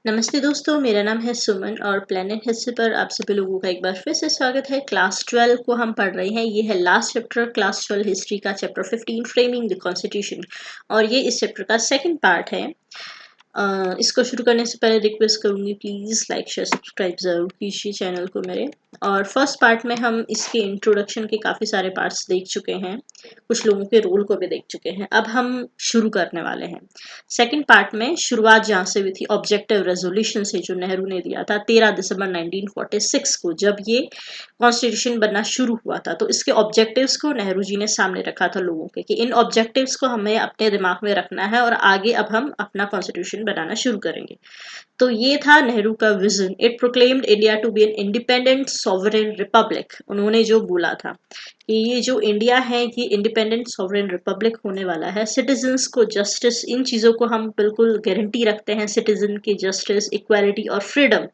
नमस्ते दोस्तों, मेरा नाम है सुमन और प्लेनेट हिस्ट्री पर आप सभी लोगों का एक बार फिर से स्वागत है। क्लास 12 को हम पढ़ रहे हैं। ये है लास्ट चैप्टर क्लास 12 हिस्ट्री का, चैप्टर 15 फ्रेमिंग द कॉन्स्टिट्यूशन, और ये इस चैप्टर का सेकंड पार्ट है। इसको शुरू करने से पहले रिक्वेस्ट करूंगी, प्लीज़ लाइक शेयर सब्सक्राइब ज़रूर कीजिए चैनल को मेरे। और फर्स्ट पार्ट में हम इसके इंट्रोडक्शन के काफ़ी सारे पार्ट्स देख चुके हैं, कुछ लोगों के रोल को भी देख चुके हैं। अब हम शुरू करने वाले हैं सेकंड पार्ट में। शुरुआत जहाँ से हुई थी ऑब्जेक्टिव रेजोल्यूशन से, जो नेहरू ने दिया था 13 दिसंबर 1946 को, जब ये कॉन्स्टिट्यूशन बनना शुरू हुआ था। तो इसके ऑब्जेक्टिव्स को नेहरू जी ने सामने रखा था लोगों के, कि इन ऑब्जेक्टिव्स को हमें अपने दिमाग में रखना है और आगे अब हम अपना कॉन्स्टिट्यूशन बनाना शुरू करेंगे। तो ये था नेहरू का vision. It proclaimed India to be an independent sovereign republic. उन्होंने जो बोला था कि ये जो इंडिया है ये इंडिपेंडेंट सॉवरेन रिपब्लिक होने वाला है। सिटीजन्स को जस्टिस, इन चीज़ों को हम बिल्कुल गारंटी रखते हैं, सिटीजन की जस्टिस, इक्वालिटी और freedom.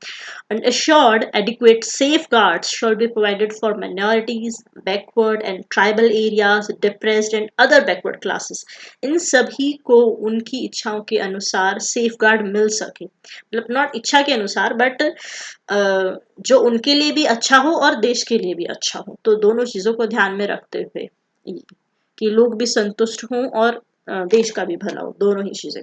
And assured adequate safeguards shall be provided for minorities, backward and tribal areas, depressed and other backward classes. इन सभी को उनकी इच्छाओं के अनुसार सेफ गार्ड मिल सके, मतलब नॉट इच्छा के अनुसार बट जो उनके लिए भी अच्छा हो और देश के लिए भी अच्छा हो। तो दोनों चीज़ों को ध्यान में रखते हुए कि लोग भी संतुष्ट हों और देश का भी भला हो, दोनों ही चीज़ें।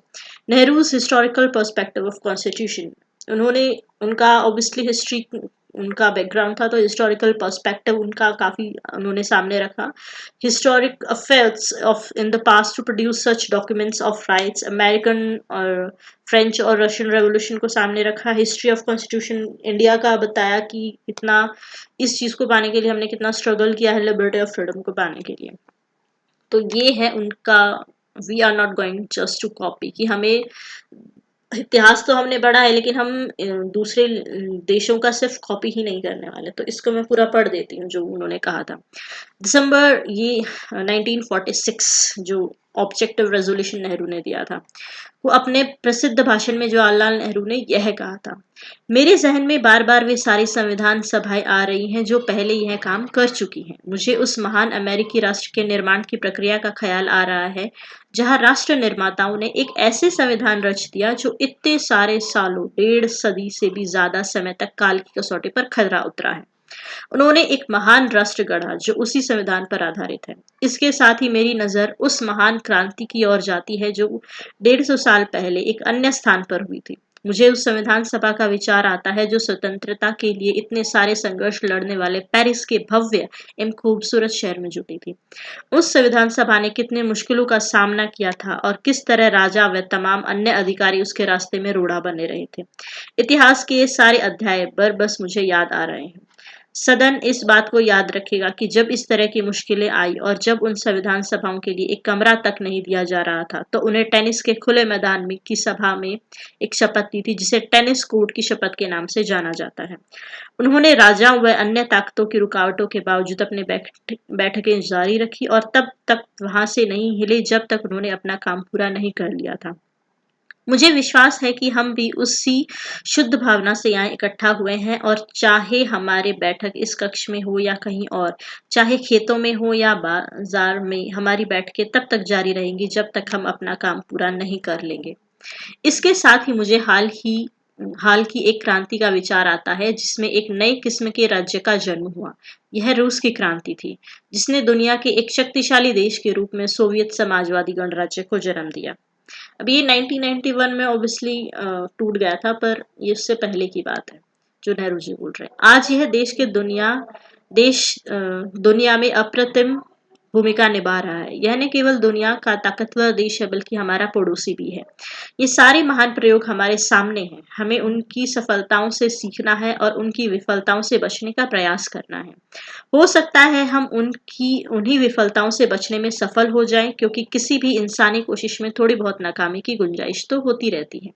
Nehru's historical perspective of constitution, उन्होंने उनका ऑब्वियसली हिस्ट्री, उनका बैकग्राउंड था, तो हिस्टोरिकल पर्सपेक्टिव उनका काफ़ी उन्होंने सामने रखा। Historic affairs of in the past to produce such documents of rights, American और फ्रेंच और रशियन रेवोल्यूशन को सामने रखा। हिस्ट्री ऑफ कॉन्स्टिट्यूशन इंडिया का बताया कि कितना इस चीज़ को पाने के लिए हमने कितना स्ट्रगल किया है, लिबर्टी और फ्रीडम को पाने के लिए। तो ये है उनका, we are not going just to copy, कि हमें इतिहास तो हमने पढ़ा है लेकिन हम दूसरे देशों का सिर्फ कॉपी ही नहीं करने वाले। तो इसको मैं पूरा पढ़ देती हूँ जो उन्होंने कहा था। दिसंबर ये 1946 जो ऑब्जेक्टिव रेजोल्यूशन नेहरू ने दिया था, वो अपने प्रसिद्ध भाषण में जवाहरलाल नेहरू ने यह कहा था, मेरे जहन में बार बार वे सारी संविधान सभाएं आ रही हैं जो पहले यह काम कर चुकी हैं। मुझे उस महान अमेरिकी राष्ट्र के निर्माण की प्रक्रिया का ख्याल आ रहा है जहां राष्ट्र निर्माताओं ने एक ऐसे संविधान रच दिया जो इतने सारे सालों, 1.5 सदी से भी ज्यादा समय तक काल की कसौटी पर खरा उतरा है। उन्होंने एक महान राष्ट्र गढ़ा जो उसी संविधान पर आधारित है। इसके साथ ही मेरी नजर उस महान क्रांति की ओर जाती है जो 150 साल पहले एक अन्य स्थान पर हुई थी। मुझे उस संविधान सभा का विचार आता है जो स्वतंत्रता के लिए इतने सारे संघर्ष लड़ने वाले पेरिस के भव्य एवं खूबसूरत शहर में जुटी थी। उस संविधान सभा ने कितने मुश्किलों का सामना किया था और किस तरह राजा व तमाम अन्य अधिकारी उसके रास्ते में रोड़ा बने रहे थे। इतिहास के ये सारे अध्याय बस मुझे याद आ रहे हैं। सदन इस बात को याद रखेगा कि जब इस तरह की मुश्किलें आई और जब उन संविधान सभाओं के लिए एक कमरा तक नहीं दिया जा रहा था, तो उन्हें टेनिस के खुले मैदान में की सभा में एक शपथ ली थी जिसे टेनिस कोर्ट की शपथ के नाम से जाना जाता है। उन्होंने राजाओं व अन्य ताकतों की रुकावटों के बावजूद अपनी बैठकें जारी रखी और तब तक वहां से नहीं हिले जब तक उन्होंने अपना काम पूरा नहीं कर लिया था। मुझे विश्वास है कि हम भी उसी शुद्ध भावना से यहाँ इकट्ठा हुए हैं और चाहे हमारे बैठक इस कक्ष में हो या कहीं और, चाहे खेतों में हो या बाजार में, हमारी बैठकें तब तक जारी रहेंगी जब तक हम अपना काम पूरा नहीं कर लेंगे। इसके साथ ही मुझे हाल की एक क्रांति का विचार आता है जिसमें एक नए किस्म के राज्य का जन्म हुआ। यह रूस की क्रांति थी जिसने दुनिया के एक शक्तिशाली देश के रूप में सोवियत समाजवादी गणराज्य को जन्म दिया। अब ये 1991 में ऑब्वियसली टूट गया था, पर ये उससे पहले की बात है जो नेहरू जी बोल रहे हैं। आज यह दुनिया में अप्रतिम भूमिका निभा रहा है। यह न केवल दुनिया का ताकतवर देश है बल्कि हमारा पड़ोसी भी है। ये सारे महान प्रयोग हमारे सामने हैं। हमें उनकी सफलताओं से सीखना है और उनकी विफलताओं से बचने का प्रयास करना है। हो सकता है हम उन्हीं विफलताओं से बचने में सफल हो जाएं, क्योंकि किसी भी इंसानी कोशिश में थोड़ी बहुत नाकामी की गुंजाइश तो होती रहती है।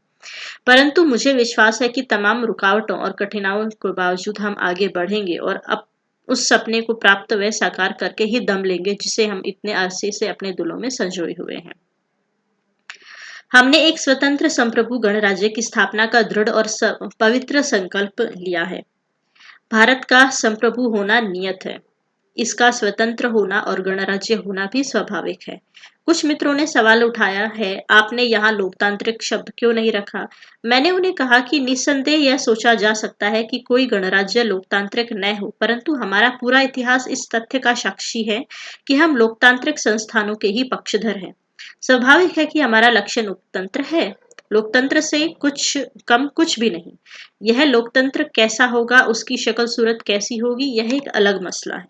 परंतु मुझे विश्वास है कि तमाम रुकावटों और कठिनाइयों के बावजूद हम आगे बढ़ेंगे और अब उस सपने को प्राप्त व साकार करके ही दम लेंगे जिसे हम इतने अरसे से अपने दिलों में संजोए हुए हैं। हमने एक स्वतंत्र संप्रभु गणराज्य की स्थापना का दृढ़ और पवित्र संकल्प लिया है। भारत का संप्रभु होना नियत है। इसका स्वतंत्र होना और गणराज्य होना भी स्वाभाविक है। कुछ मित्रों ने सवाल उठाया है, आपने यहाँ लोकतांत्रिक शब्द क्यों नहीं रखा? मैंने उन्हें कहा कि निस्संदेह यह सोचा जा सकता है कि कोई गणराज्य लोकतांत्रिक न हो, परंतु हमारा पूरा इतिहास इस तथ्य का साक्षी है कि हम लोकतांत्रिक संस्थानों के ही पक्षधर हैं। स्वाभाविक है कि हमारा लक्ष्य लोकतंत्र है। लोकतंत्र से कुछ कम कुछ भी नहीं। यह लोकतंत्र कैसा होगा, उसकी शक्ल सूरत कैसी होगी, यह एक अलग मसला है।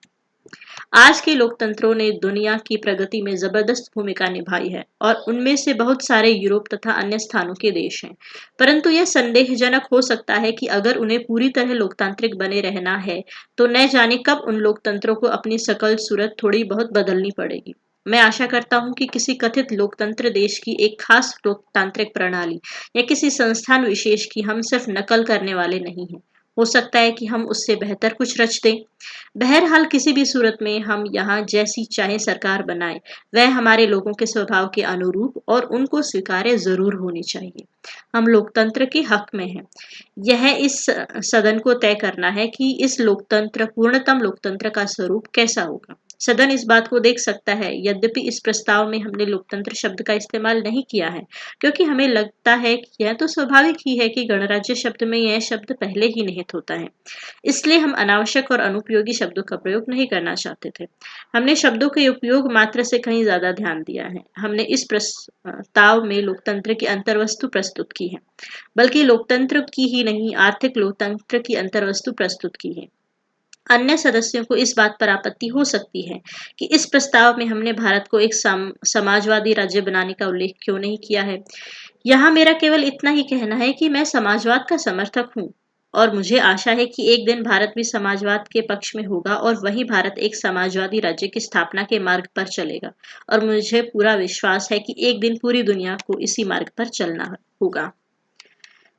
आज के लोकतंत्रों ने दुनिया की प्रगति में जबरदस्त भूमिका निभाई है और उनमें से बहुत सारे यूरोप तथा अन्य स्थानों के देश हैं। परंतु यह संदेहजनक हो सकता है कि अगर उन्हें पूरी तरह लोकतांत्रिक बने रहना है, तो न जाने कब उन लोकतंत्रों को अपनी शकल सूरत थोड़ी बहुत बदलनी पड़ेगी। मैं आशा करता हूं कि किसी कथित लोकतंत्र देश की एक खास लोकतांत्रिक प्रणाली या किसी संस्थान विशेष की हम सिर्फ नकल करने वाले नहीं हैं। हो सकता है कि हम उससे बेहतर कुछ रच दें। बहरहाल किसी भी सूरत में हम यहाँ जैसी चाहे सरकार बनाए, वह हमारे लोगों के स्वभाव के अनुरूप और उनको स्वीकार्य जरूर होनी चाहिए। हम लोकतंत्र के हक में हैं। यह इस सदन को तय करना है कि इस लोकतंत्र पूर्णतम लोकतंत्र का स्वरूप कैसा होगा। सदन इस बात को देख सकता है, यद्यपि इस प्रस्ताव में हमने लोकतंत्र शब्द का इस्तेमाल नहीं किया है, क्योंकि हमें लगता है कि यह तो स्वाभाविक ही है कि गणराज्य शब्द में यह शब्द पहले ही निहित होता है। इसलिए हम अनावश्यक और अनुपयोगी शब्दों का प्रयोग नहीं करना चाहते थे। हमने शब्दों के उपयोग मात्र से कहीं ज्यादा ध्यान दिया है। हमने इस प्रस्ताव में लोकतंत्र की अंतर्वस्तु प्रस्तुत की है, बल्कि लोकतंत्र की ही नहीं, आर्थिक लोकतंत्र की अंतर्वस्तु प्रस्तुत की है। अन्य सदस्यों को इस बात पर आपत्ति हो सकती है कि इस प्रस्ताव में हमने भारत को एक समाजवादी राज्य बनाने का उल्लेख क्यों नहीं किया है। यहाँ मेरा केवल इतना ही कहना है कि मैं समाजवाद का समर्थक हूँ और मुझे आशा है कि एक दिन भारत भी समाजवाद के पक्ष में होगा और वही भारत एक समाजवादी राज्य की स्थापना के मार्ग पर चलेगा। और मुझे पूरा विश्वास है कि एक दिन पूरी दुनिया को इसी मार्ग पर चलना होगा।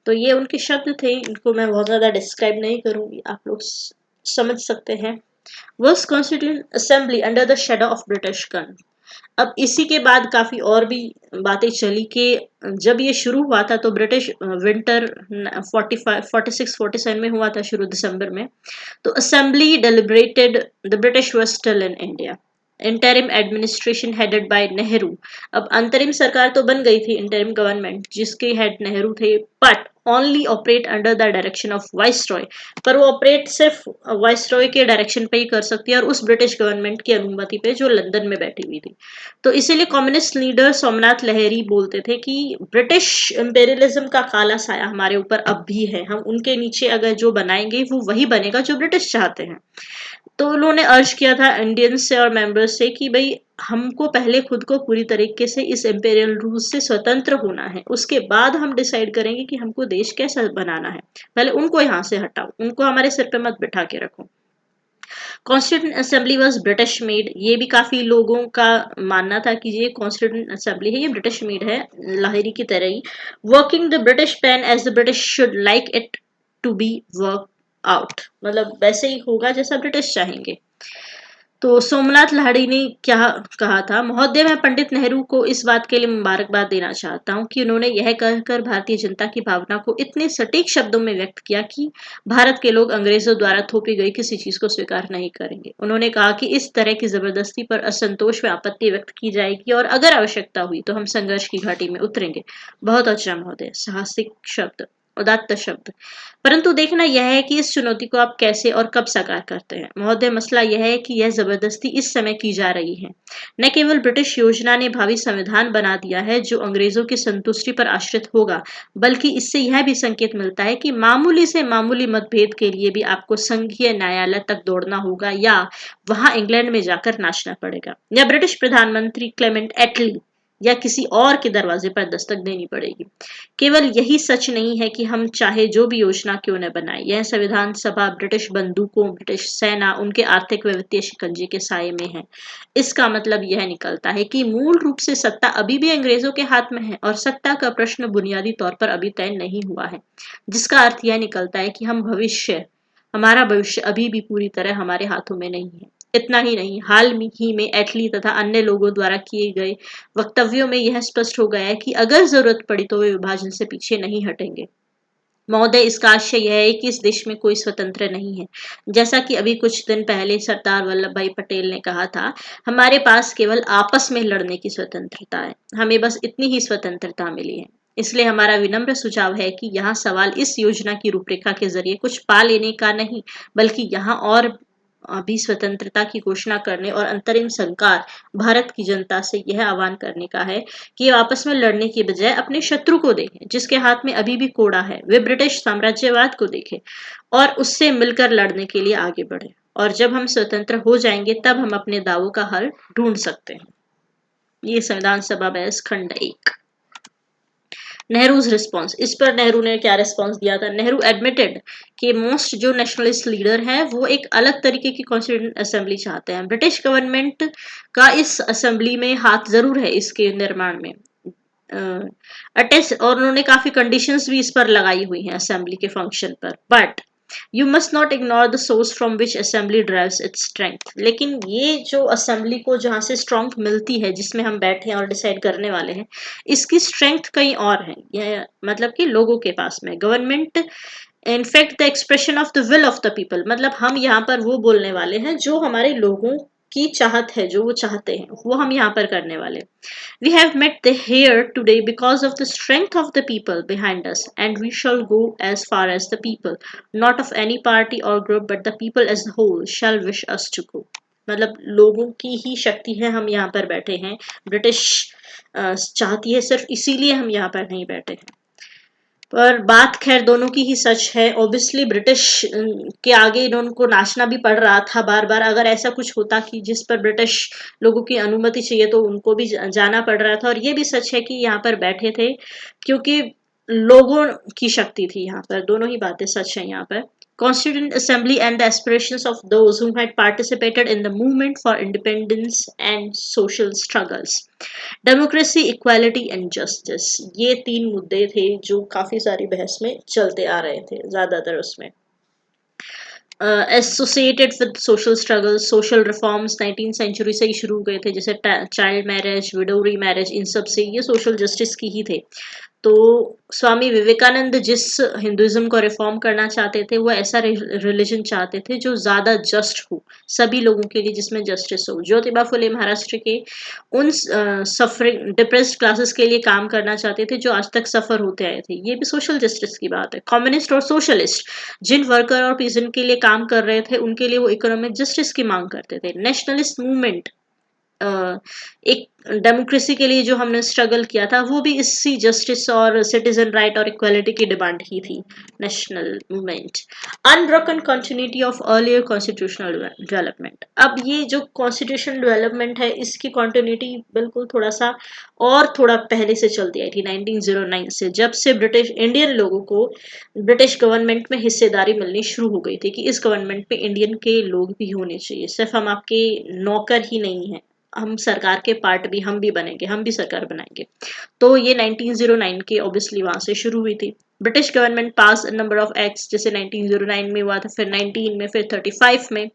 तो ये उनके शब्द थे, इनको मैं बहुत ज़्यादा डिस्क्राइब नहीं करूंगी, आप लोग समझ सकते हैं। Was constituent assembly under the shadow of British gun. अब इसी के बाद काफी और भी बातें चली कि जब ये शुरू हुआ था तो ब्रिटिश विंटर 46-47 में हुआ था, शुरू दिसंबर में। तो assembly deliberated, the British were still in India. Interim administration headed by Nehru. अब अंतरिम सरकार तो बन गई थी, इंटरिम गवर्नमेंट जिसके हेड नेहरू थे, but only operate under the direction of viceroy. पर वो ऑपरेट सिर्फ वाइसरॉय के डायरेक्शन पे ही कर सकती है और उस ब्रिटिश गवर्नमेंट की अनुमति पे जो लंदन में बैठी हुई थी। तो इसीलिए कम्युनिस्ट लीडर सोमनाथ लहरी बोलते थे कि ब्रिटिश इंपेरियलिज्म का काला साया हमारे ऊपर अब भी है, हम उनके नीचे अगर जो बनाएंगे वो वही बनेगा जो ब्रिटिश चाहते हैं। तो उन्होंने अर्ज किया था इंडियंस से और मेंबर्स से कि भाई हमको पहले खुद को पूरी तरीके से इस इंपेरियल रूल से स्वतंत्र होना है, उसके बाद हम डिसाइड करेंगे कि हमको देश कैसा बनाना है। पहले उनको यहाँ से हटाओ, उनको हमारे सिर पे मत बिठा के रखो। Constituent assembly was British made. ये भी काफी लोगों का मानना था कि ये कॉन्स्टिट्यूंट असेंबली है, ये ब्रिटिश मेड है, लाहिरी की तरह ही। Working the British pen as the British should like it to be work out, मतलब वैसे ही होगा जैसा ब्रिटिश चाहेंगे। तो सोमनाथ लाहिड़ी ने क्या कहा था, महोदय मैं पंडित नेहरू को इस बात के लिए मुबारकबाद देना चाहता हूँ कि उन्होंने यह कहकर भारतीय जनता की भावना को इतने सटीक शब्दों में व्यक्त किया कि भारत के लोग अंग्रेजों द्वारा थोपी गई किसी चीज को स्वीकार नहीं करेंगे। उन्होंने कहा कि इस तरह की जबरदस्ती पर असंतोष व आपत्ति व्यक्त की जाएगी और अगर आवश्यकता हुई तो हम संघर्ष की घाटी में उतरेंगे। बहुत अच्छा महोदय, साहसिक शब्द, उदात्त शब्द। परंतु देखना यह है कि इस चुनौती को आप कैसे और कब साकार करते हैं। महोदय मसला यह है कि यह जबरदस्ती इस समय की जा रही है। न केवल ब्रिटिश योजना ने भावी संविधान बना दिया है जो अंग्रेजों की संतुष्टि पर आश्रित होगा, बल्कि इससे यह भी संकेत मिलता है कि मामूली से मामूली मतभेद के लिए भी आपको संघीय न्यायालय तक दौड़ना होगा या वहां इंग्लैंड में जाकर नाचना पड़ेगा या ब्रिटिश प्रधानमंत्री क्लेमेंट एटली या किसी और के दरवाजे पर दस्तक देनी पड़ेगी। केवल यही सच नहीं है कि हम चाहे जो भी योजना क्यों न बनाए, यह संविधान सभा ब्रिटिश बंदूकों, ब्रिटिश सेना, उनके आर्थिक व वित्तीय शिकंजे के साये में है। इसका मतलब यह निकलता है कि मूल रूप से सत्ता अभी भी अंग्रेजों के हाथ में है और सत्ता का प्रश्न बुनियादी तौर पर अभी तय नहीं हुआ है, जिसका अर्थ यह निकलता है कि हमारा भविष्य अभी भी पूरी तरह हमारे हाथों में नहीं है। इतना ही नहीं, हाल ही में एटली तथा अन्य लोगों द्वारा किए गए वक्तव्यों में यह स्पष्ट हो गया है कि अगर जरूरत पड़ी तो वे विभाजन से पीछे नहीं हटेंगे। महोदय, इसका आशय यह है कि इस देश में कोई स्वतंत्र नहीं है। जैसा कि अभी कुछ दिन पहले सरदार वल्लभ भाई पटेल ने कहा था, हमारे पास केवल आपस में लड़ने की स्वतंत्रता है। हमें बस इतनी ही स्वतंत्रता मिली है। इसलिए हमारा विनम्र सुझाव है कि यहाँ सवाल इस योजना की रूपरेखा के जरिए कुछ पा लेने का नहीं, बल्कि यहाँ और अभी स्वतंत्रता की घोषणा करने और अंतरिम सरकार भारत की जनता से यह आह्वान करने का है कि वो आपस में लड़ने की बजाय अपने शत्रु को देखें, जिसके हाथ में अभी भी कोड़ा है, वे ब्रिटिश साम्राज्यवाद को देखें और उससे मिलकर लड़ने के लिए आगे बढ़े। और जब हम स्वतंत्र हो जाएंगे तब हम अपने दावों का हल ढूंढ सकते हैं। ये संविधान सभा बहस खंड 1। नेहरूज रिस्पॉन्स, इस पर नेहरू ने क्या रिस्पॉन्स दिया था? नेहरू एडमिटेड कि मोस्ट जो नेशनलिस्ट लीडर हैं वो एक अलग तरीके की कॉन्स्टिट्यूंट असेंबली चाहते हैं। ब्रिटिश गवर्नमेंट का इस असेंबली में हाथ जरूर है इसके निर्माण में। अटेस्ट और उन्होंने काफी कंडीशंस भी इस पर लगाई हुई हैं असेंबली के फंक्शन पर। But you must not ignore the source from which assembly drives its strength. लेकिन ये जो असेंबली को जहां से स्ट्रेंथ मिलती है, जिसमें हम बैठे हैं और डिसाइड करने वाले हैं, इसकी स्ट्रेंथ कहीं और है। यह मतलब कि लोगों के पास में government in fact the expression of the will of the people, मतलब हम यहाँ पर वो बोलने वाले हैं जो हमारे लोगों की चाहत है, जो वो चाहते हैं वो हम यहाँ पर करने वाले। We have met here today because of the strength of the people behind us, and we shall go as far as the people, not of any party or group, but the people as a whole shall wish us to go. मतलब लोगों की ही शक्ति है, हम यहाँ पर बैठे हैं। ब्रिटिश चाहती है सिर्फ इसीलिए हम यहाँ पर नहीं बैठे हैं। पर बात खैर दोनों की ही सच है। ऑब्वियसली ब्रिटिश के आगे इनको नाचना भी पड़ रहा था बार बार। अगर ऐसा कुछ होता कि जिस पर ब्रिटिश लोगों की अनुमति चाहिए तो उनको भी जाना पड़ रहा था। और ये भी सच है कि यहाँ पर बैठे थे क्योंकि लोगों की शक्ति थी। यहाँ पर दोनों ही बातें सच है यहाँ पर। Constituent Assembly and the aspirations of those who had participated in the movement for independence and social struggles. Democracy, equality and justice, ये तीन मुद्दे थे जो काफी सारी बहस में चलते आ रहे थे ज्यादातर उसमें। Associated with social struggle, social reforms 19th century से ही शुरू हो गए थे, जैसे चाइल्ड मैरिज, विडोरी मैरिज, इन सब से ये सोशल जस्टिस की ही थे। तो स्वामी विवेकानंद जिस हिंदुइज्म को रिफॉर्म करना चाहते थे वो ऐसा रिलीजन चाहते थे जो ज्यादा जस्ट हो सभी लोगों के लिए, जिसमें जस्टिस हो। ज्योतिबा फुले महाराष्ट्र के उन सफरिंग डिप्रेस्ड क्लासेस के लिए काम करना चाहते थे जो आज तक सफर होते आए थे। ये भी सोशल जस्टिस की बात है। कम्युनिस्ट और सोशलिस्ट जिन वर्कर और पीजन के लिए काम कर रहे थे उनके लिए वो इकोनॉमिक जस्टिस की मांग करते थे। नेशनलिस्ट मूवमेंट एक डेमोक्रेसी के लिए जो हमने स्ट्रगल किया था वो भी इसी जस्टिस और सिटीजन राइट और इक्वालिटी की डिमांड ही थी। National movement, unbroken continuity of earlier constitutional development. अब ये जो कॉन्स्टिट्यूशन डेवलपमेंट है इसकी कंटिन्यूटी बिल्कुल थोड़ा सा और थोड़ा पहले से चलती आई थी 1909 से, जब से ब्रिटिश इंडियन लोगों को ब्रिटिश गवर्नमेंट में हिस्सेदारी मिलनी शुरू हो गई थी कि इस गवर्नमेंट में इंडियन के लोग भी होने चाहिए, सिर्फ हम आपके नौकर ही नहीं हैं, हम सरकार के पार्ट भी, हम भी बनेंगे, हम भी सरकार बनाएंगे। तो ये 1909 के ऑब्वियसली वहां से शुरू हुई थी। British government pass number of acts, जैसे 1909 में हुआ था, फिर 19 में, फिर 35 में,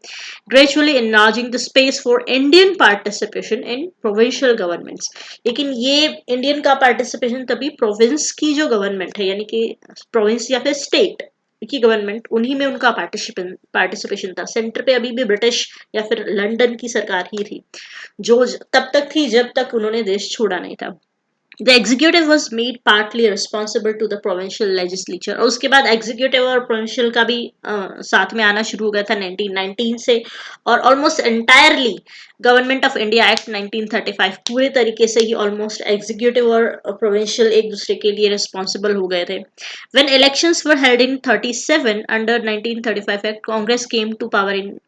gradually enlarging the space for Indian participation in provincial governments। लेकिन ये इंडियन का पार्टिसिपेशन तभी प्रोविंस की जो गवर्नमेंट है, यानी कि प्रोविंस या फिर स्टेट की गवर्नमेंट, उन्हीं में उनका पार्टिसिपेशन था। सेंटर पे अभी भी ब्रिटिश या फिर लंदन की सरकार ही थी, जो तब तक थी जब तक उन्होंने देश छोड़ा नहीं था। The executive was made partly responsible to the provincial legislature। और उसके बाद एग्जीक्यूटिव और प्रोविंशियल का भी साथ में आना शुरू हो गया था 1919 से। और almost entirely government of India act 1935 पूरे तरीके से ही ऑलमोस्ट एग्जीक्यूटिव और प्रोविंशियल एक दूसरे के लिए रिस्पॉन्सिबल हो गए थे। When elections were held in 37 under 1935 Act, Congress came to power in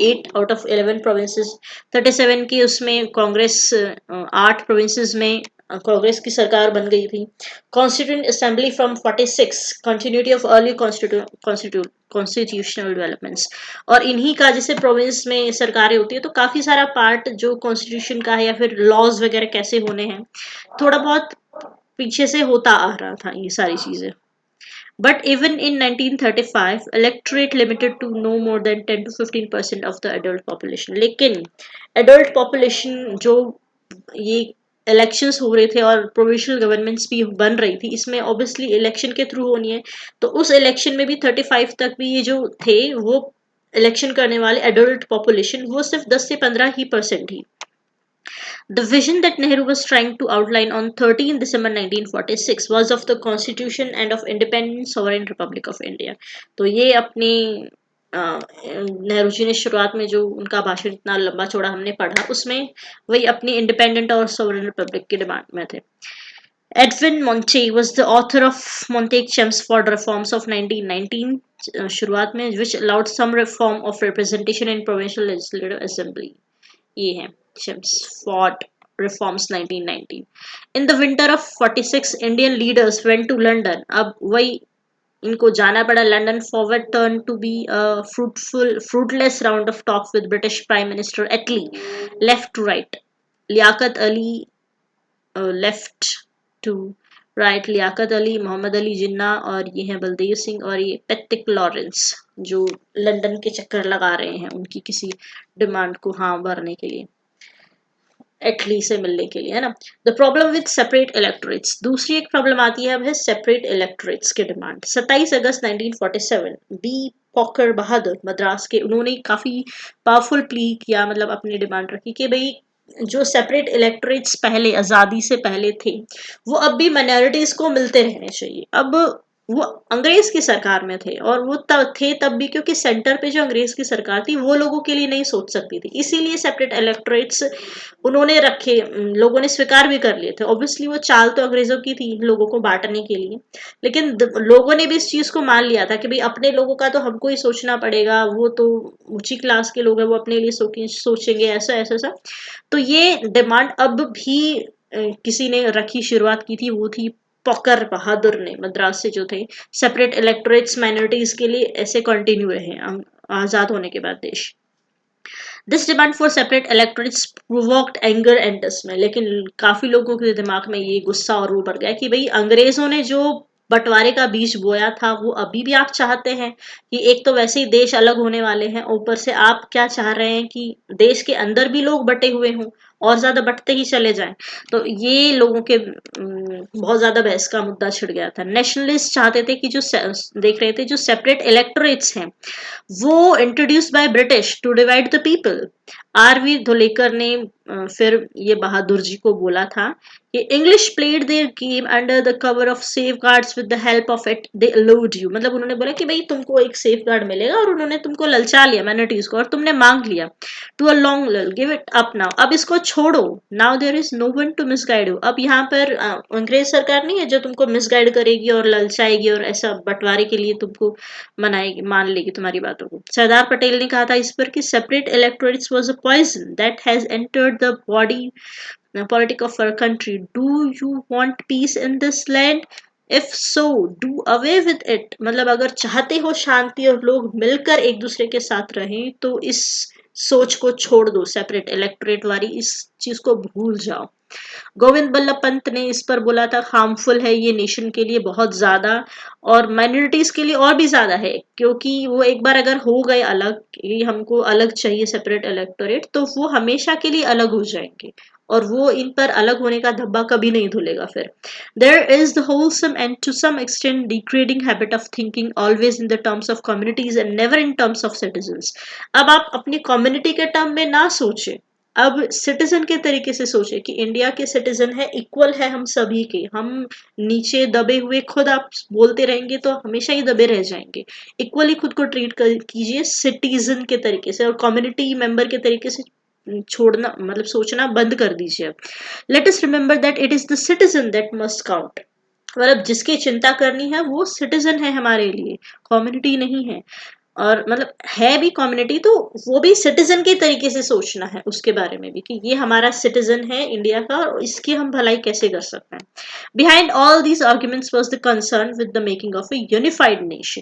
8 out of 11 provinces. 37 की उसमें कांग्रेस 8 प्रोविंसेस में कांग्रेस की सरकार बन गई थी। Constituent assembly from 46, continuity of early constitutional developments. और इन्हीं का, जैसे प्रोविंस में सरकारें होती है तो काफी सारा पार्ट जो कॉन्स्टिट्यूशन का है या फिर लॉज वगैरह कैसे होने हैं, थोड़ा बहुत पीछे से होता आ रहा था ये सारी चीजें। But even in 1935, electorate limited to no more than 10 to 15% of the adult population। लेकिन adult population जो ये इलेक्शंस हो रहे थे और प्रोविंशियल गवर्नमेंट्स भी बन रही थी, इसमें ऑब्वियसली इलेक्शन के थ्रू होनी है। तो उस इलेक्शन में भी 35 तक भी ये जो थे वो इलेक्शन करने वाले एडल्ट पॉपुलेशन वो सिर्फ 10 से 15% ही। The vision that Nehru was trying to outline on 13 December 1946 was of the Constitution and of independent sovereign Republic of India. तो ये अपनी नेहरू जी ने शुरुआत में जो उनका भाषण इतना लंबा चौड़ा हमने पढ़ा उसमें वही अपनी इंडिपेंडेंट और सोवरेन रिपब्लिक की डिमांड में थे। Edwin Monte was the author of Montague-Chelmsford reforms of 1919 शुरुआत में, which allowed some reform of representation in provincial legislative assembly. ये है Chelmsford reforms 1919. In the winter of 46, Indian leaders went to London. अब वही इनको जाना पड़ा London. Forward turn to be a fruitless round of talks with British Prime Minister Attlee, left to right. Liaquat Ali left to right, Liaquat Ali, Mohammad Ali Jinnah और ये हैं बलदेव सिंह और ये पैट्रिक लॉरेंस जो लंदन के चक्कर लगा रहे हैं उनकी किसी डिमांड को हाँ भरने के लिए, एटली से मिलने के लिए, है ना। The problem with separate electorates, दूसरी एक प्रॉब्लम आती है अब है सेपरेट इलेक्टोरेट्स के डिमांड। 27 अगस्त 1947 बी पॉकर बहादुर मद्रास के, उन्होंने काफी पावरफुल प्ली किया, मतलब अपनी डिमांड रखी कि भाई जो सेपरेट इलेक्टोरेट्स पहले आजादी से पहले थे वो अब भी माइनॉरिटीज को मिलते रहने चाहिए। अब वो अंग्रेज की सरकार में थे और वो थे तब भी क्योंकि सेंटर पे जो अंग्रेज की सरकार थी वो लोगों के लिए नहीं सोच सकती थी, इसीलिए सेपरेट इलेक्टोरेट्स उन्होंने रखे, लोगों ने स्वीकार भी कर लिए थे। ऑब्वियसली वो चाल तो अंग्रेजों की थी लोगों को बांटने के लिए, लेकिन लोगों ने भी इस चीज को मान लिया था कि भाई अपने लोगों का तो हमको ही सोचना पड़ेगा, वो तो ऊंची क्लास के लोग हैं वो अपने लिए सोचेंगे, ऐसा ऐसा ऐसा। तो ये डिमांड अब भी किसी ने रखी, शुरुआत की थी, वो थी पॉकर बहादुर ने मद्रास से जो थे। सेपरेट इलेक्टोरेट्स माइनॉरिटीज के लिए ऐसे कंटिन्यू रहे आजाद होने के बाद देश। This demand for separate electorates provoked anger and डिसमे, लेकिन काफी लोगों के दिमाग में ये गुस्सा और वो बढ़ गया कि भाई अंग्रेजों ने जो बंटवारे का बीज बोया था वो अभी भी आप चाहते हैं कि एक तो वैसे ही देश अलग होने वाले हैं, ऊपर से आप क्या चाह रहे हैं कि देश के अंदर भी लोग बटे हुए हों और ज्यादा बटते ही चले जाएं। तो ये लोगों के बहुत ज्यादा बहस का मुद्दा छिड़ गया था। नेशनलिस्ट चाहते थे कि जो देख रहे थे जो सेपरेट इलेक्टोरेट्स हैं वो introduce by British to divide the people. आर.वी. धोलेकर ने फिर ये बहादुर जी को बोला था कि English played their game under the cover of safeguards with the help of it they allowed you, मतलब उन्होंने बोला कि भाई तुमको एक सेफ गार्ड मिलेगा और उन्होंने तुमको ललचा लिया माइनॉरिटीज को और तुमने मांग लिया to a long lull give it up now, अब इसको छोड़ो, now there is no one to misguide you. अब यहाँ पर अंग्रेज सरकार नहीं है जो तुमको मिसगाइड करेगी और ललचाएगी और ऐसा बंटवारे के लिए तुमको मनाएगी, मान लेगी तुम्हारी बातों को। सरदार पटेल ने कहा था इस पर कि separate electorates was a poison that has entered the body politic of our country. Do you want peace in this land? If so, do away with it. मतलब अगर चाहते हो शांति और लोग मिलकर एक दूसरे के साथ रहें तो इस सोच को छोड़ दो, सेपरेट इलेक्टोरेट वाली इस चीज को भूल जाओ। गोविंद बल्लभ पंत ने इस पर बोला था हार्मफुल है ये नेशन के लिए बहुत ज्यादा और माइनॉरिटीज के लिए और भी ज्यादा है, क्योंकि वो एक बार अगर हो गए अलग कि हमको अलग चाहिए सेपरेट इलेक्टोरेट तो वो हमेशा के लिए अलग हो जाएंगे और वो इन पर अलग होने का धब्बा कभी नहीं धुलेगा फिर। There is the wholesome and to some extent degrading habit of thinking always in the terms of communities and never in terms of citizens. अब आप अपनी कम्युनिटी के टर्म में ना सोचे, अब सिटीजन के तरीके से सोचे कि इंडिया के सिटीजन है, इक्वल है हम सभी के, हम नीचे दबे हुए खुद आप बोलते रहेंगे तो हमेशा ही दबे रह जाएंगे। इक्वली खुद को ट्रीट कीजिए सिटीजन के तरीके से और कम्युनिटी मेंबर के तरीके से छोड़ना मतलब सोचना बंद कर दीजिए। Let us remember that it is the citizen that must count, मतलब जिसकी चिंता करनी है वो सिटीजन है हमारे लिए, कम्युनिटी नहीं है। और मतलब है भी कम्युनिटी तो वो भी सिटीजन के तरीके से सोचना है उसके बारे में भी कि ये हमारा सिटीजन है इंडिया का और इसकी हम भलाई कैसे कर सकते हैं। Behind all these arguments was the concern with the making of A unified nation.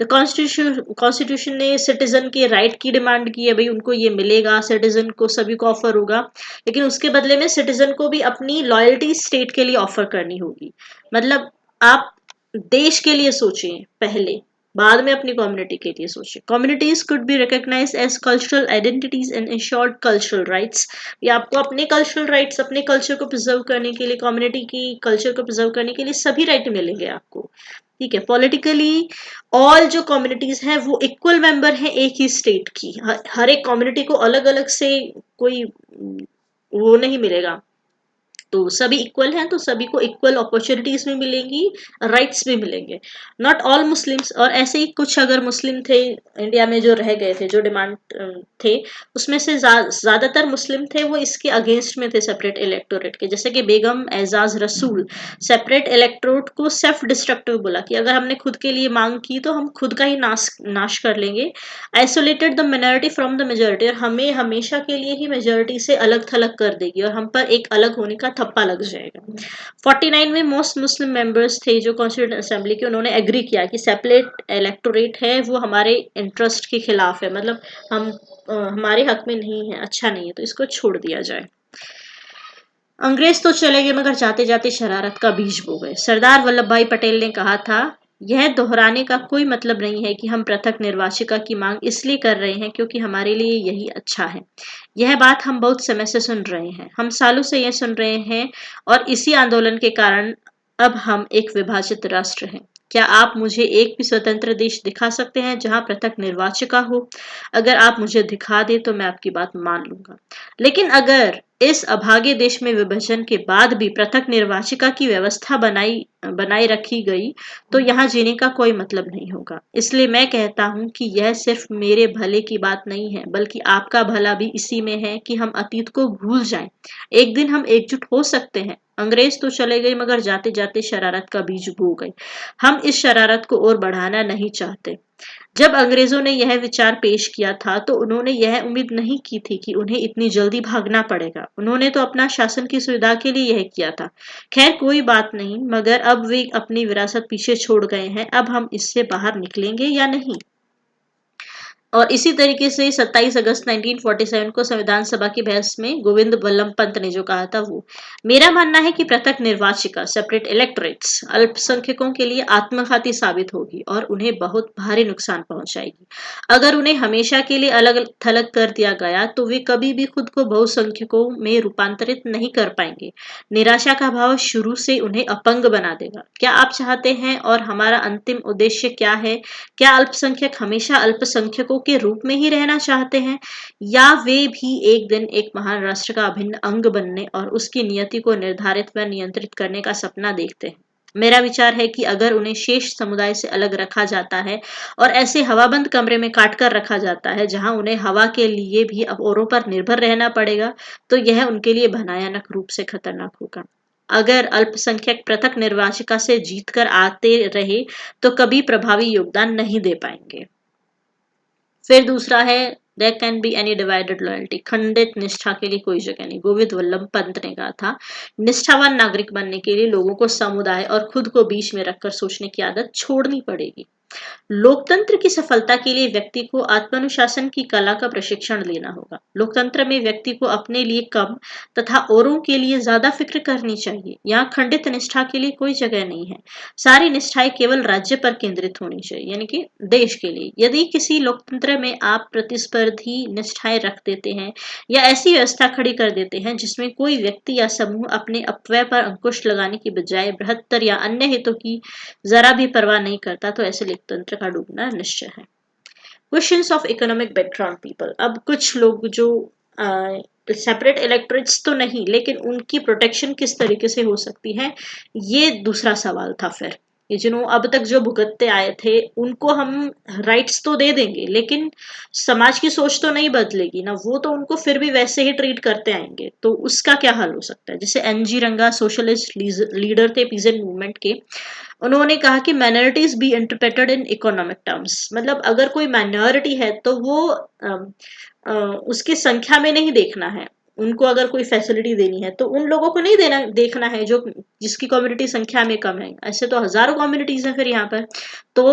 The constitution ने सिटीजन के राइट की डिमांड की है, भाई उनको ये मिलेगा, सिटीजन को सभी को ऑफर होगा, लेकिन उसके बदले में सिटीजन को भी अपनी लॉयल्टी स्टेट के लिए ऑफर करनी होगी। मतलब आप देश के लिए सोचें पहले, बाद में अपनी कम्युनिटी के लिए सोचे। Communities could be recognised as cultural identities and ensured cultural rights. ये आपको अपने कल्चरल राइट्स, अपने कल्चर को प्रिजर्व करने के लिए, कम्युनिटी की कल्चर को प्रिजर्व करने के लिए सभी राइट मिलेंगे आपको। ठीक है। पॉलिटिकली ऑल जो कम्युनिटीज हैं वो इक्वल मेंबर हैं एक ही स्टेट की। हर एक कम्युनिटी को अलग अलग से कोई वो नहीं मिलेगा। तो सभी इक्वल हैं, तो सभी को इक्वल अपॉर्चुनिटीज भी मिलेंगी, राइट्स भी मिलेंगे। नॉट ऑल मुस्लिम्स, और ऐसे ही कुछ अगर मुस्लिम थे इंडिया में जो रह गए थे, जो डिमांड थे, उसमें से ज्यादातर मुस्लिम थे वो इसके अगेंस्ट में थे सेपरेट इलेक्टोरेट के। जैसे कि बेगम एजाज रसूल सेपरेट इलेक्टोरेट को सेल्फ डिस्ट्रक्टिव बोला कि अगर हमने खुद के लिए मांग की तो हम खुद का ही नाश कर लेंगे। Isolated the minority from the majority, और हमें हमेशा के लिए ही मेजोरिटी से अलग थलग कर देगी और हम पर एक अलग होने का थप्पा लग जाएगा। 49 में मोस्ट मुस्लिम मेंबर्स थे जो कॉन्स्टिट्यूंट असेंबली के, उन्होंने एग्री किया कि सेपरेट इलेक्टोरेट है वो हमारे इंटरेस्ट के खिलाफ है, मतलब हम हमारे हक में नहीं है, अच्छा नहीं है, तो इसको छोड़ दिया जाए। अंग्रेज तो चले गए मगर जाते जाते शरारत का बीज बो गए। सरदार वल्लभ भाई पटेल ने कहा था, यह दोहराने का कोई मतलब नहीं है कि हम पृथक निर्वाचिका की मांग इसलिए कर रहे हैं क्योंकि हमारे लिए यही अच्छा है। यह बात हम बहुत समय से सुन रहे हैं, हम सालों से यह सुन रहे हैं, और इसी आंदोलन के कारण अब हम एक विभाजित राष्ट्र हैं। क्या आप मुझे एक भी स्वतंत्र देश दिखा सकते हैं जहां पृथक निर्वाचिका हो? अगर आप मुझे दिखा दें तो मैं आपकी बात मान लूंगा। लेकिन अगर इस अभागे देश में विभाजन के बाद भी पृथक निर्वाचिका की व्यवस्था बनाई रखी गई तो यहाँ जीने का कोई मतलब नहीं होगा। इसलिए मैं कहता हूँ कि यह सिर्फ मेरे भले की बात नहीं है, बल्कि आपका भला भी इसी में है कि हम अतीत को भूल जाएं। एक दिन हम एकजुट हो सकते हैं। अंग्रेज तो चले गए मगर जाते जाते शरारत का बीज बो गए। हम इस शरारत को और बढ़ाना नहीं चाहते। जब अंग्रेजों ने यह विचार पेश किया था तो उन्होंने यह उम्मीद नहीं की थी कि उन्हें इतनी जल्दी भागना पड़ेगा। उन्होंने तो अपना शासन की सुविधा के लिए यह किया था। खैर कोई बात नहीं, मगर अब वे अपनी विरासत पीछे छोड़ गए हैं, अब हम इससे बाहर निकलेंगे या नहीं? और इसी तरीके से 27 अगस्त 1947 को संविधान सभा की बहस में गोविंद बल्लभ पंत ने जो कहा था वो, मेरा मानना है कि पृथक निर्वाचिका सेपरेट इलेक्टोरेट्स अल्पसंख्यकों के लिए आत्मघाती साबित होगी और उन्हें बहुत भारी नुकसान पहुंचाएगी। अगर उन्हें हमेशा के लिए अलग थलग कर दिया गया तो वे कभी भी खुद को बहुसंख्यकों में रूपांतरित नहीं कर पाएंगे। निराशा का भाव शुरू से उन्हें अपंग बना देगा। क्या आप चाहते हैं और हमारा अंतिम उद्देश्य क्या है? क्या अल्पसंख्यक हमेशा अल्पसंख्यकों के रूप में ही रहना चाहते हैं, या वे भी एक दिन एक महान राष्ट्र का अभिन्न अंग बनने और उसकी नियति को निर्धारित व नियंत्रित करने का सपना देखते हैं? मेरा विचार है कि अगर उन्हें शेष समुदाय से अलग रखा जाता है और ऐसे हवाबंद कमरे में काट कर रखा जाता है जहां उन्हें हवा के लिए भी अब औरों पर निर्भर रहना पड़ेगा, तो यह उनके लिए भयानक रूप से खतरनाक होगा। अगर अल्पसंख्यक पृथक निर्वाचिका से जीत कर आते रहे तो कभी प्रभावी योगदान नहीं दे पाएंगे। फिर दूसरा है, there can be any divided loyalty, खंडित निष्ठा के लिए कोई जगह नहीं। गोविंद वल्लभ पंत ने कहा था, निष्ठावान नागरिक बनने के लिए लोगों को समुदाय और खुद को बीच में रखकर सोचने की आदत छोड़नी पड़ेगी। लोकतंत्र की सफलता के लिए व्यक्ति को आत्मानुशासन की कला का प्रशिक्षण लेना होगा। लोकतंत्र में व्यक्ति को अपने लिए कम तथा औरों के लिए ज्यादा फिक्र करनी चाहिए। यहाँ खंडित निष्ठा के लिए कोई जगह नहीं है। सारी निष्ठाएं केवल राज्य पर केंद्रित होनी चाहिए, यानी कि देश के लिए। यदि किसी लोकतंत्र में आप प्रतिस्पर्धी निष्ठाएं रख देते हैं या ऐसी व्यवस्था खड़ी कर देते हैं जिसमें कोई व्यक्ति या समूह अपने अपव्यय पर अंकुश लगाने की बजाय बृहत्तर या अन्य हितों की जरा भी परवाह नहीं करता, तो ऐसे लोकतंत्र का डूबना निश्चय है। Questions of economic background people. अब कुछ लोग जो सेपरेट इलेक्टोरेट्स तो नहीं, लेकिन उनकी प्रोटेक्शन किस तरीके से हो सकती है, ये दूसरा सवाल था। फिर ये जिन्हों अब तक जो भुगतते आए थे उनको हम राइट्स तो दे देंगे, लेकिन समाज की सोच तो नहीं बदलेगी ना, वो तो उनको फिर भी वैसे ही ट्रीट करते आएंगे। तो उसका क्या हल हो सकता है? जैसे एनजी रंगा सोशलिस्ट लीडर थे पीजेंट मूवमेंट के, उन्होंने कहा कि minorities be interpreted in economic terms, मतलब अगर कोई माइनॉरिटी है तो वो उसकी संख्या में नहीं देखना है। उनको अगर कोई फैसिलिटी देनी है तो उन लोगों को नहीं देना देखना है जो जिसकी कम्युनिटी संख्या में कम है। ऐसे तो हजारों कम्युनिटीज हैं फिर यहाँ पर। तो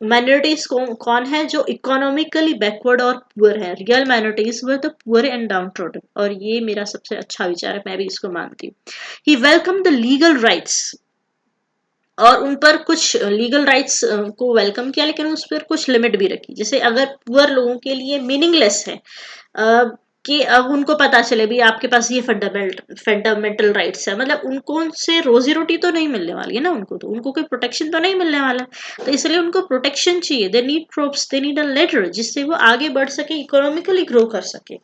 माइनॉरिटीज कौन है? जो इकोनॉमिकली बैकवर्ड और पुअर है। रियल माइनॉरिटीज वो तो पुअर एंड डाउन ट्रोडन, और ये मेरा सबसे अच्छा विचार है, मैं भी इसको मानती हूँ। ही वेलकम द लीगल राइट्स और उन पर कुछ लीगल राइट्स को वेलकम किया, लेकिन उस पर कुछ लिमिट भी रखी। जैसे अगर पुअर लोगों के लिए मीनिंगलेस है कि अब उनको पता चले भी आपके पास ये फंडामेंटल राइट्स है, मतलब उनको उनसे रोजी रोटी तो नहीं मिलने वाली है ना, उनको तो उनको कोई प्रोटेक्शन तो नहीं मिलने वाला। तो इसलिए उनको प्रोटेक्शन चाहिए, they need troops, they need a letter, जिससे वो आगे बढ़ सके, इकोनॉमिकली ग्रो कर सके।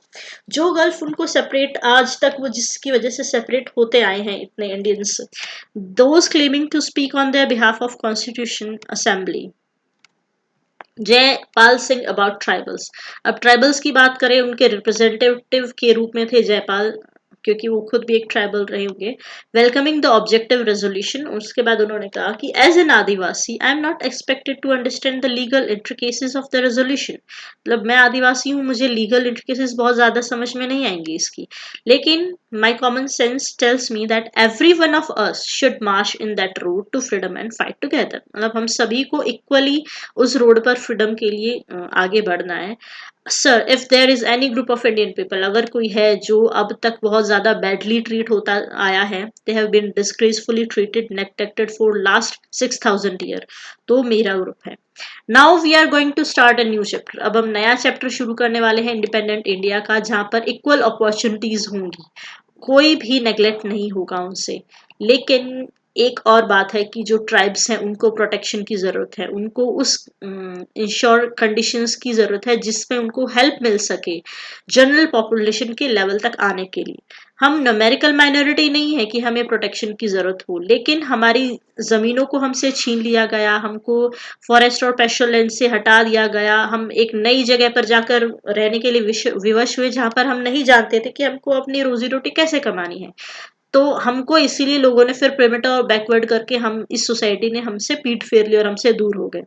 जो गल्फ उनको सेपरेट, आज तक वो जिसकी वजह से सेपरेट होते आए हैं इतने Indians, those claiming to speak on their behalf of constitution assembly. Jaipal Singh about tribals. अब ट्राइबल्स की बात करें, उनके रिप्रेजेंटेटिव के रूप में थे जयपाल, क्योंकि वो खुद भी एक ट्राइबल रहे होंगे। वेलकमिंग द ऑब्जेक्टिव रेजोल्यूशन, उसके बाद उन्होंने कहा कि as an adivasi I am not expected to understand the legal intricacies of the resolution. मतलब मैं आदिवासी हूँ, मुझे लीगल इंट्रिकेसीज बहुत ज्यादा समझ में नहीं आएंगी इसकी, लेकिन my common sense tells me that every one of us should march in that road to freedom and fight together. मतलब हम सभी को इक्वली उस रोड पर फ्रीडम के लिए आगे बढ़ना है। Sir, if there is any group of Indian people, अगर कोई है जो अब तक बहुत ज्यादा बैडली ट्रीट होता आया है, they have been disgracefully treated, neglected for last 6000 year, तो मेरा ग्रुप है। Now we are going to start a new chapter. अब हम नया चैप्टर शुरू करने वाले हैं इंडिपेंडेंट इंडिया का, जहां पर इक्वल अपॉर्चुनिटीज होंगी, कोई भी नेग्लेक्ट नहीं होगा उनसे। लेकिन एक और बात है कि जो ट्राइब्स हैं उनको प्रोटेक्शन की ज़रूरत है, उनको उस इंश्योर कंडीशंस की ज़रूरत है जिसमें उनको हेल्प मिल सके जनरल पॉपुलेशन के लेवल तक आने के लिए। हम न्यूमेरिकल माइनॉरिटी नहीं है कि हमें प्रोटेक्शन की ज़रूरत हो, लेकिन हमारी ज़मीनों को हमसे छीन लिया गया, हमको फॉरेस्ट और पैस्चर लैंड से हटा दिया गया, हम एक नई जगह पर जाकर रहने के लिए विवश हुए, जहाँ पर हम नहीं जानते थे कि हमको अपनी रोजी रोटी कैसे कमानी है। तो हमको इसीलिए लोगों ने फिर प्रिमिटिव और बैकवर्ड करके, हम इस सोसाइटी ने हमसे पीठ फेर ली और हमसे दूर हो गए।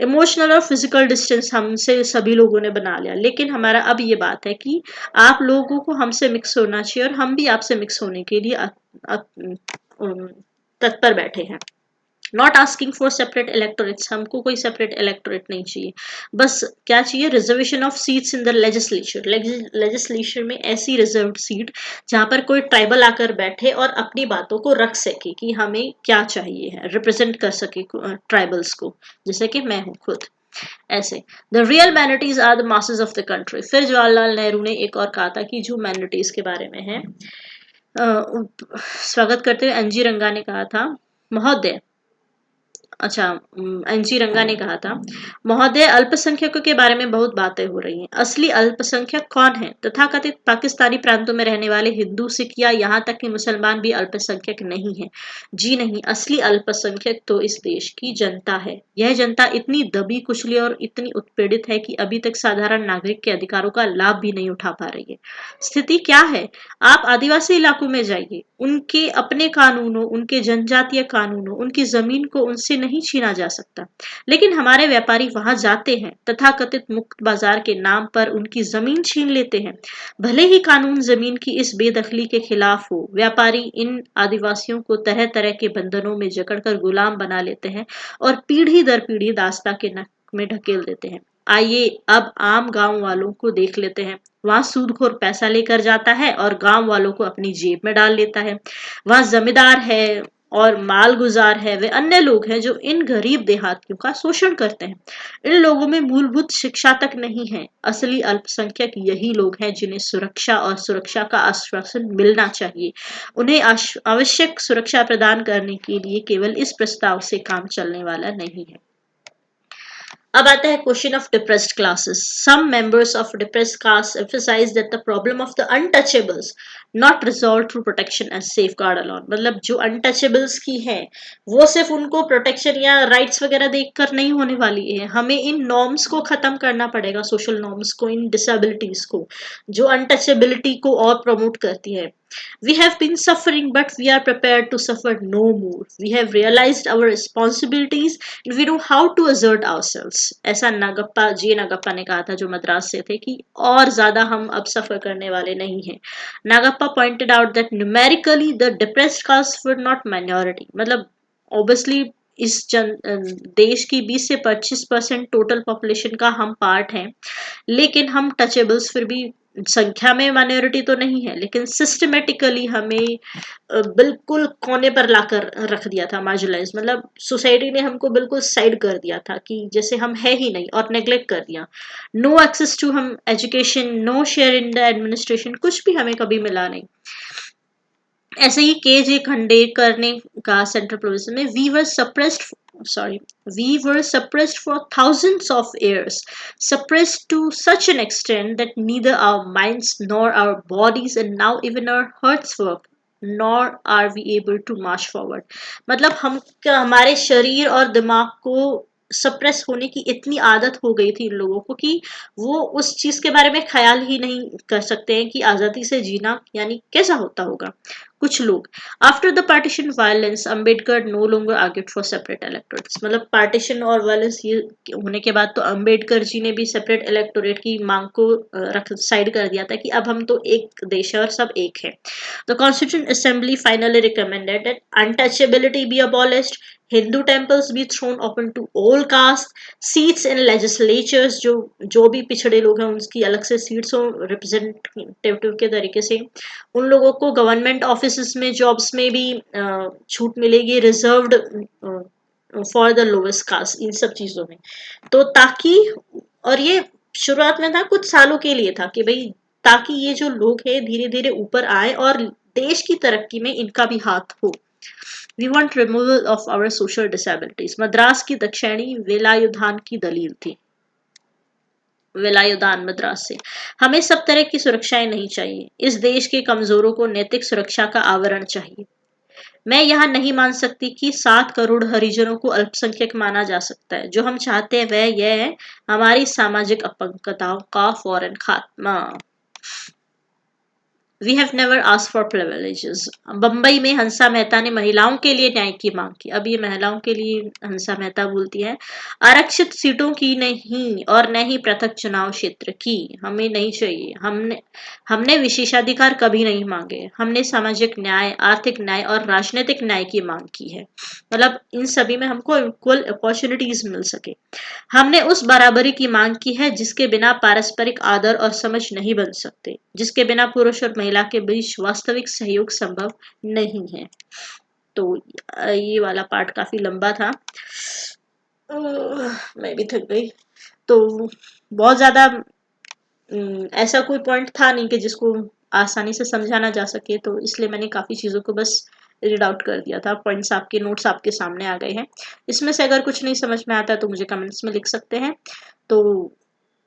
इमोशनल और फिजिकल डिस्टेंस हमसे सभी लोगों ने बना लिया, लेकिन हमारा अब ये बात है कि आप लोगों को हमसे मिक्स होना चाहिए और हम भी आपसे मिक्स होने के लिए तत्पर बैठे हैं। Not asking for separate electorates, हमको कोई सेपरेट इलेक्टोरेट नहीं चाहिए। बस क्या चाहिए, reservation of seats in the legislature. Legislature में ऐसी रिजर्व सीट जहां पर कोई ट्राइबल आकर बैठे और अपनी बातों को रख सके कि हमें क्या चाहिए है, रिप्रेजेंट कर सके ट्राइबल्स को, जैसे कि मैं हूँ खुद। ऐसे the real humanities are the masses of the country. फिर जवाहरलाल नेहरू ने एक और कहा था कि जो मैनिटीज के बारे में है, स्वागत करते हुए एनजी रंगा ने कहा था, महोदय, अच्छा, एनजी रंगा ने कहा था, महोदय, अल्पसंख्यकों के बारे में बहुत बातें हो रही हैं। असली अल्पसंख्यक कौन है? तथाकथित पाकिस्तानी प्रांतों में रहने वाले हिंदू, सिख या यहाँ तक कि मुसलमान भी अल्पसंख्यक नहीं है। जी नहीं, असली अल्पसंख्यक तो इस देश की जनता है। यह जनता इतनी दबी कुचली और इतनी उत्पीड़ित है कि अभी तक साधारण नागरिक के अधिकारों का लाभ भी नहीं उठा पा रही है। स्थिति क्या है? आप आदिवासी इलाकों में जाइए, उनके अपने कानूनों, उनके जनजातीय कानूनों, उनकी जमीन को उनसे नहीं छीना जा सकता। लेकिन हमारे व्यापारी वहां जाते हैं, तथाकथित मुक्त बाजार के नाम पर उनकी जमीन छीन लेते हैं। भले ही कानून जमीन की इस बेदखली के खिलाफ हो, व्यापारी इन आदिवासियों को तरह तरह के बंधनों में जकड़कर गुलाम बना लेते हैं और पीढ़ी दर पीढ़ी दास्ता के नक में ढकेल देते हैं। आइए अब आम गांव वालों को देख लेते हैं। वहां सूदखोर पैसा लेकर जाता है और गांव वालों को अपनी जेब में डाल लेता है। वहां जमींदार है और मालगुजार है, वे अन्य लोग हैं जो इन गरीब देहातियों का शोषण करते हैं। इन लोगों में मूलभूत शिक्षा तक नहीं है। असली अल्पसंख्यक यही लोग हैं जिन्हें सुरक्षा और सुरक्षा का आश्वासन मिलना चाहिए। उन्हें आवश्यक सुरक्षा प्रदान करने के लिए केवल इस प्रस्ताव से काम चलने वाला नहीं है। अब आता है question of depressed classes. Some members of depressed caste emphasize that the problem of the untouchables not resolved through protection as safeguard alone। मतलब जो अनटचेबल्स की है, वो सिर्फ उनको प्रोटेक्शन या राइट्स वगैरह देखकर नहीं होने वाली है। हमें इन नॉर्म्स को खत्म करना पड़ेगा, सोशल नॉर्म्स को, इन डिसेबिलिटीज को, जो अनटचेबिलिटी को और प्रमोट करती है। We have been suffering, but we are prepared to suffer no more. We have realized our responsibilities and we know how to assert ourselves। ऐसा नागप्पा जी नागप्पा ने कहा था, जो मद्रास से थे, कि और ज्यादा हम अब सफर करने वाले नहीं हैं। Nagappa pointed out that numerically the depressed castes were not minority। मतलब ऑब्वियसली देश की 20 से 25% टोटल पॉपुलेशन का हम पार्ट हैं, लेकिन हम टचेबल्स फिर भी संख्या में माइनॉरिटी तो नहीं है, लेकिन सिस्टमेटिकली हमें बिल्कुल कोने पर लाकर रख दिया था, मार्जिनलाइज, मतलब सोसाइटी ने हमको बिल्कुल साइड कर दिया था कि जैसे हम है ही नहीं, और नेग्लेक्ट कर दिया। नो एक्सेस टू हम education, no share in the administration, कुछ भी हमें कभी मिला नहीं। ऐसे ही केजे खंडेकर ने कहा सेंट्रल प्रोविजन में, we were suppressed for thousands of years, suppressed to such an extent that neither our minds nor our bodies and now even our hearts work, nor are we able to march forward। मतलब हम, हमारे शरीर और दिमाग को suppress होने की इतनी आदत हो गई थी इन लोगों को कि वो उस चीज के बारे में ख्याल ही नहीं कर सकते हैं कि आजादी से जीना यानी कैसा होता होगा। कुछ लोग, after the partition violence Ambedkar no longer argued for separate electorates, मतलब पार्टीशन और वायलेंस ये होने के बाद तो अम्बेडकर जी ने भी सेपरेट इलेक्टोरेट की मांग को रख साइड कर दिया था कि अब हम तो एक देश है और सब एक है। The constitution assembly finally recommended that untouchability be abolished, Hindu temples be thrown open to all caste, seats in legislatures, जो भी पिछड़े लोग हैं उनकी अलग से सीट्स हो रिप्रेजेंटेटिव के तरीके से, उन लोगों को गवर्नमेंट ऑफिस में, जॉब्स में भी छूट मिलेगी, reserved for the lowest caste, इन सब चीजों में। तो ताकि, और ये शुरुआत में था कुछ सालों के लिए था कि भाई ताकि ये जो लोग हैं धीरे धीरे ऊपर आए और देश की तरक्की में इनका भी हाथ हो। We want removal of our social disabilities, Madras की दक्षिणी वेलायुधान की दलील थी। विलायुदान मद्रास से, हमें सब तरह की सुरक्षाएं नहीं चाहिए, इस देश के कमजोरों को नैतिक सुरक्षा का आवरण चाहिए। मैं यहाँ नहीं मान सकती कि 7 करोड़ हरिजनों को अल्पसंख्यक माना जा सकता है। जो हम चाहते हैं वह यह है हमारी सामाजिक अपंगताओं का फौरन खात्मा। We have never asked for privileges. Bombay में हंसा मेहता ने महिलाओं के लिए न्याय की मांग की। अब ये महिलाओं के लिए हंसा मेहता बोलती है, आरक्षित सीटों की नहीं और न ही पृथक चुनाव क्षेत्र की, हमें नहीं चाहिए। हमने हमने विशेषाधिकार कभी नहीं मांगे, हमने सामाजिक न्याय, आर्थिक न्याय और राजनीतिक न्याय की मांग की है, मतलब इन सभी में हमको इक्वल अपॉर्चुनिटीज मिल सके। हमने उस बराबरी की मांग की है जिसके बिना पारस्परिक आदर और समझ नहीं बन सकते, जिसके बिना पुरुष और महिला के बीच वास्तविक सहयोग संभव नहीं है। तो ये वाला पार्ट काफी लंबा था, मैं भी थक गई। तो बहुत ज्यादा ऐसा कोई पॉइंट था नहीं कि जिसको आसानी से समझा ना जा सके, तो इसलिए मैंने काफी चीजों को बस रीड आउट कर दिया था। पॉइंट्स आपके, नोट्स आपके सामने आ गए हैं। इसमें से अगर कुछ नहीं समझ में आता तो मुझे कमेंट्स में लिख सकते हैं। तो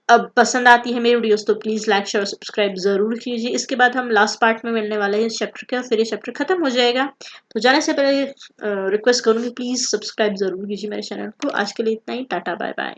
अब पसंद आती है मेरी वीडियोस तो प्लीज लाइक शेयर और सब्सक्राइब जरूर कीजिए। इसके बाद हम लास्ट पार्ट में मिलने वाले हैं इस चैप्टर का, फिर ये चैप्टर खत्म हो जाएगा। तो जाने से पहले रिक्वेस्ट करूंगी प्लीज सब्सक्राइब जरूर कीजिए मेरे चैनल को। आज के लिए इतना ही, टाटा बाय बाय।